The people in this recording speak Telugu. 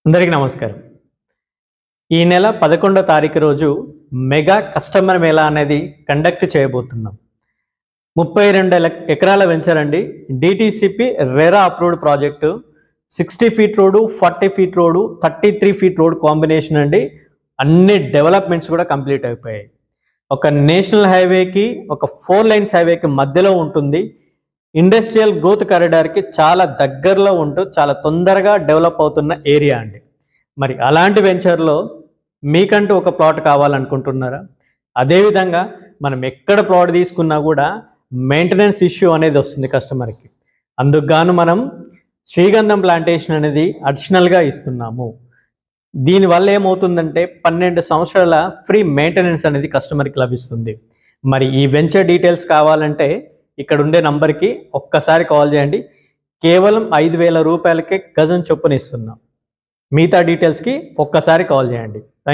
అందరికీ నమస్కారం. ఈ నెల 11వ తారీఖు రోజు మెగా కస్టమర్ మేళా అనేది కండక్ట్ చేయబోతున్నాం. 32 ఎకరాల వెంచర్ అండి. DTCP RERA approved project. 60 feet road, 40 feet road, 33 feet road combination అండి. అన్ని డెవలప్మెంట్స్ కూడా కంప్లీట్ అయిపోయాయి. ఒక నేషనల్ హైవేకి, ఒక 4 లైన్స్ హైవేకి మధ్యలో ఉంటుంది. ఇండస్ట్రియల్ గ్రోత్ కారిడార్కి చాలా దగ్గరలో ఉంటూ చాలా తొందరగా డెవలప్ అవుతున్న ఏరియా అండి. మరి అలాంటి వెంచర్లో మీకంటూ ఒక ప్లాట్ కావాలనుకుంటున్నారా? అదేవిధంగా మనం ఎక్కడ ప్లాట్ తీసుకున్నా కూడా మెయింటెనెన్స్ ఇష్యూ అనేది వస్తుంది కస్టమర్కి. అందుకు గాను మనం శ్రీగంధం ప్లాంటేషన్ అనేది అడిషనల్గా ఇస్తున్నాము. దీనివల్ల ఏమవుతుందంటే 12 సంవత్సరాల ఫ్రీ మెయింటెనెన్స్ అనేది కస్టమర్కి లభిస్తుంది. మరి ఈ వెంచర్ డీటెయిల్స్ కావాలంటే ఇక్కడ ఉండే నంబర్కి ఒక్కసారి కాల్ చేయండి. కేవలం 5,000 రూపాయలకే గజం చొప్పున ఇస్తున్నాం. మిగతా డీటెయిల్స్కి ఒక్కసారి కాల్ చేయండి. Thank you.